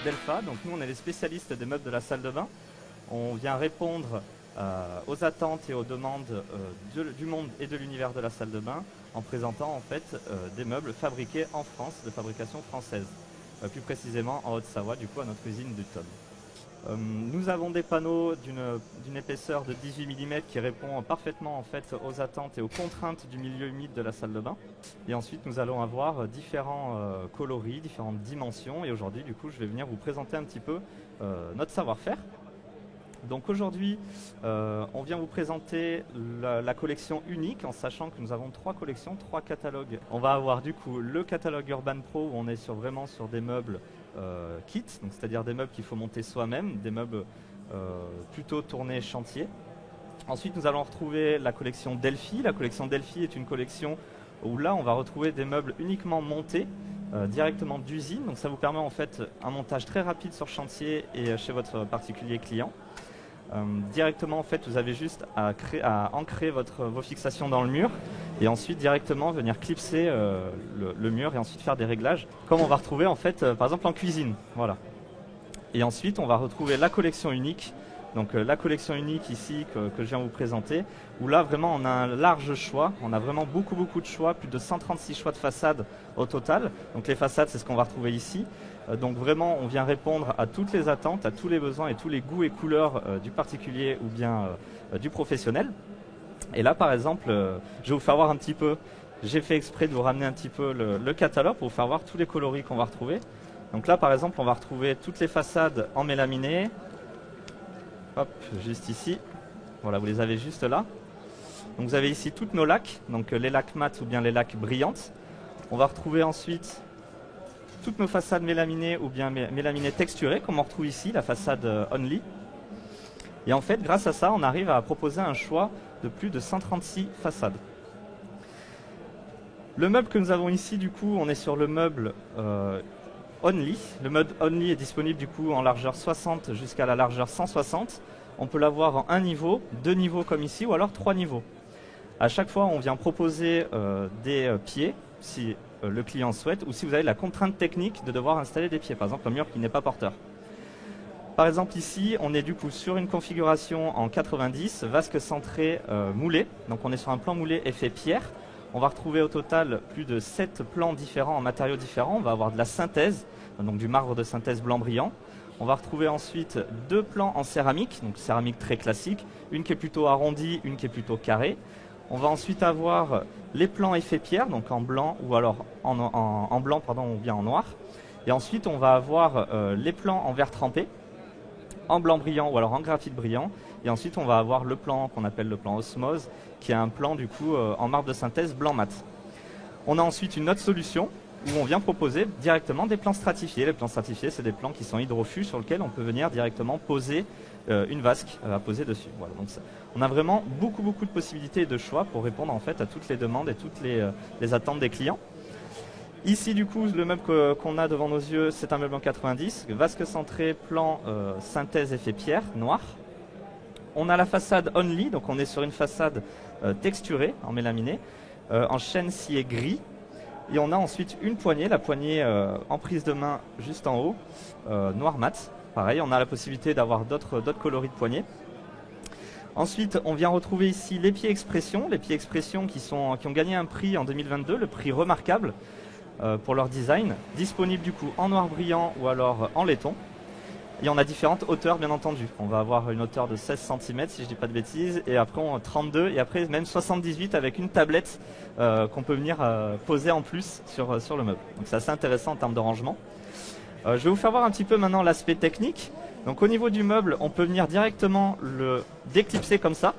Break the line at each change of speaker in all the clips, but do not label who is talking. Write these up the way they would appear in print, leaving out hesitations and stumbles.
Delpha. Donc nous, on est les spécialistes des meubles de la salle de bain. On vient répondre aux attentes et aux demandes du monde et de l'univers de la salle de bain en présentant en fait des meubles fabriqués en France, de fabrication française, plus précisément en Haute-Savoie, du coup à notre usine du Tom. Nous avons des panneaux d'une épaisseur de 18 mm qui répond parfaitement en fait aux attentes et aux contraintes du milieu humide de la salle de bain. Et ensuite nous allons avoir différents coloris, différentes dimensions. Et aujourd'hui du coup je vais venir vous présenter un petit peu notre savoir-faire. Donc aujourd'hui, on vient vous présenter la collection unique en sachant que nous avons 3 collections, 3 catalogues. On va avoir du coup le catalogue Urban Pro où on est vraiment sur des meubles kits, c'est-à-dire des meubles qu'il faut monter soi-même, des meubles plutôt tournés chantier. Ensuite, nous allons retrouver la collection Delphi. La collection Delphi est une collection où là, on va retrouver des meubles uniquement montés directement d'usine. Donc ça vous permet en fait un montage très rapide sur chantier et chez votre particulier client. Directement en fait vous avez juste à ancrer vos fixations dans le mur et ensuite directement venir clipser le mur et ensuite faire des réglages comme on va retrouver en fait par exemple en cuisine. Voilà. Et ensuite on va retrouver la collection unique. Donc la collection unique ici que je viens vous présenter, où là vraiment on a un large choix, on a vraiment beaucoup de choix, plus de 136 choix de façades au total. Donc les façades c'est ce qu'on va retrouver ici. Donc vraiment on vient répondre à toutes les attentes, à tous les besoins et tous les goûts et couleurs du particulier ou bien du professionnel. Et là par exemple, je vais vous faire voir un petit peu, j'ai fait exprès de vous ramener un petit peu le catalogue pour vous faire voir tous les coloris qu'on va retrouver. Donc là par exemple on va retrouver toutes les façades en mélaminé. Hop, juste ici. Voilà, vous les avez juste là. Donc vous avez ici toutes nos lacs, donc les lacs mat ou bien les lacs brillantes. On va retrouver ensuite toutes nos façades mélaminées ou bien mélaminées texturées, comme on retrouve ici, la façade Only. Et en fait, grâce à ça, on arrive à proposer un choix de plus de 136 façades. Le meuble que nous avons ici, du coup, on est sur le meuble Only. Le mode Only est disponible du coup en largeur 60 jusqu'à la largeur 160. On peut l'avoir en 1 niveau, 2 niveaux comme ici ou alors 3 niveaux. À chaque fois, on vient proposer des pieds si le client souhaite ou si vous avez la contrainte technique de devoir installer des pieds, par exemple un mur qui n'est pas porteur. Par exemple ici, on est du coup sur une configuration en 90, vasque centrée moulée. Donc on est sur un plan moulé effet pierre. On va retrouver au total plus de 7 plans différents en matériaux différents. On va avoir de la synthèse, donc du marbre de synthèse blanc brillant. On va retrouver ensuite 2 plans en céramique, donc céramique très classique, une qui est plutôt arrondie, une qui est plutôt carrée. On va ensuite avoir les plans effet pierre, donc en blanc ou alors en blanc pardon, ou bien en noir. Et ensuite on va avoir les plans en verre trempé, en blanc brillant ou alors en graphite brillant. Et ensuite on va avoir le plan qu'on appelle le plan osmose, qui est un plan du coup en marbre de synthèse blanc mat. On a ensuite une autre solution où on vient proposer directement des plans stratifiés. Les plans stratifiés, c'est des plans qui sont hydrofus sur lesquels on peut venir directement poser une vasque à poser dessus. Voilà, donc ça, on a vraiment beaucoup de possibilités et de choix pour répondre en fait à toutes les demandes et toutes les attentes des clients. Ici du coup, le meuble qu'on a devant nos yeux, c'est un meuble en 90, vasque centré, plan synthèse effet pierre, noir. On a la façade Only, donc on est sur une façade texturée en mélaminé, en chêne scié gris. Et on a ensuite une poignée, la poignée en prise de main juste en haut, noir mat. Pareil, on a la possibilité d'avoir d'autres coloris de poignée. Ensuite, on vient retrouver ici les pieds expression qui ont gagné un prix en 2022, le prix remarquable pour leur design, disponible du coup en noir brillant ou alors en laiton. Et on a différentes hauteurs bien entendu. On va avoir une hauteur de 16 cm si je ne dis pas de bêtises, et après on a 32 et après même 78 avec une tablette qu'on peut venir poser en plus sur le meuble. Donc c'est assez intéressant en termes de rangement. Je vais vous faire voir un petit peu maintenant l'aspect technique. Donc au niveau du meuble, on peut venir directement le déclipser comme ça,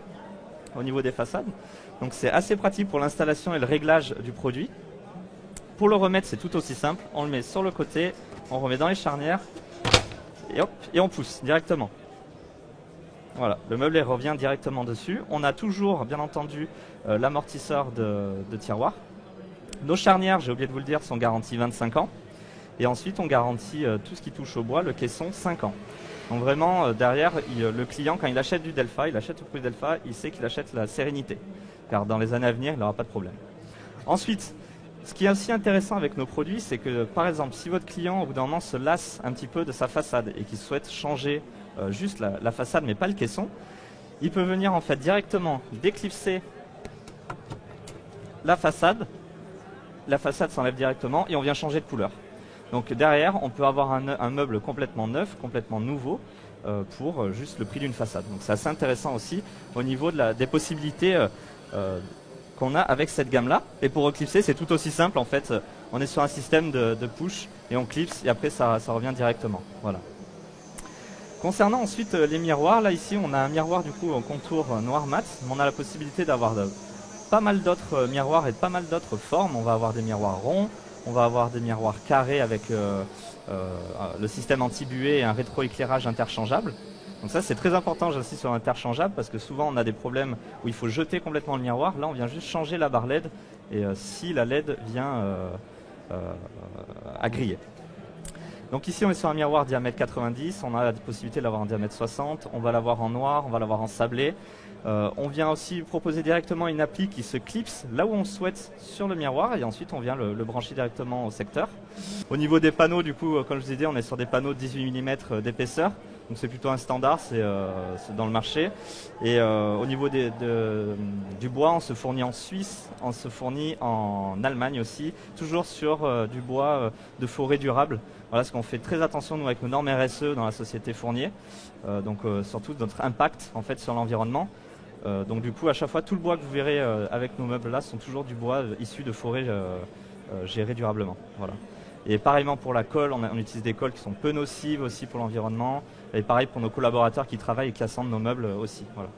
au niveau des façades. Donc c'est assez pratique pour l'installation et le réglage du produit. Pour le remettre, c'est tout aussi simple. On le met sur le côté, on remet dans les charnières. Et hop, et on pousse directement. Voilà, le meuble revient directement dessus. On a toujours, bien entendu, l'amortisseur de tiroir. Nos charnières, j'ai oublié de vous le dire, sont garanties 25 ans. Et ensuite, on garantit tout ce qui touche au bois, le caisson, 5 ans. Donc vraiment, derrière, le client, quand il achète du Delpha, il achète le produit Delpha, il sait qu'il achète la sérénité. Car dans les années à venir, il n'aura pas de problème. Ensuite, Ce qui est aussi intéressant avec nos produits, c'est que par exemple, si votre client au bout d'un moment se lasse un petit peu de sa façade et qu'il souhaite changer juste la façade mais pas le caisson, il peut venir en fait directement déclipser la façade s'enlève directement et on vient changer de couleur. Donc derrière, on peut avoir un meuble complètement neuf, complètement nouveau pour juste le prix d'une façade. Donc c'est assez intéressant aussi au niveau des possibilités qu'on a avec cette gamme-là. Et pour reclipser, c'est tout aussi simple en fait. On est sur un système de push et on clipse et après ça revient directement. Voilà. Concernant ensuite les miroirs, là ici on a un miroir du coup en contour noir mat, mais on a la possibilité d'avoir pas mal d'autres miroirs et de pas mal d'autres formes. On va avoir des miroirs ronds, on va avoir des miroirs carrés avec le système anti-buée et un rétroéclairage interchangeable. Donc ça c'est très important, j'insiste sur l'interchangeable parce que souvent on a des problèmes où il faut jeter complètement le miroir. Là on vient juste changer la barre LED et si la LED vient à griller. Donc ici on est sur un miroir diamètre 90, on a la possibilité de l'avoir en diamètre 60, on va l'avoir en noir, on va l'avoir en sablé. On vient aussi proposer directement une appli qui se clipse là où on souhaite sur le miroir et ensuite on vient le brancher directement au secteur. Au niveau des panneaux, du coup, comme je vous ai dit, on est sur des panneaux de 18 mm d'épaisseur. Donc c'est plutôt un standard, c'est dans le marché. Et au niveau du bois, on se fournit en Suisse, on se fournit en Allemagne aussi, toujours sur du bois de forêt durable. Voilà ce qu'on fait très attention nous avec nos normes RSE dans la société Fournier. Donc surtout notre impact en fait sur l'environnement. Donc du coup à chaque fois tout le bois que vous verrez avec nos meubles là sont toujours du bois issu de forêts gérées durablement. Voilà. Et pareillement pour la colle, on utilise des colles qui sont peu nocives aussi pour l'environnement. Et pareil pour nos collaborateurs qui travaillent et qui assemblent nos meubles aussi. Voilà.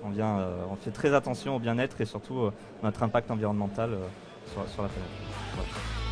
On fait très attention au bien-être et surtout notre impact environnemental sur la planète. Voilà.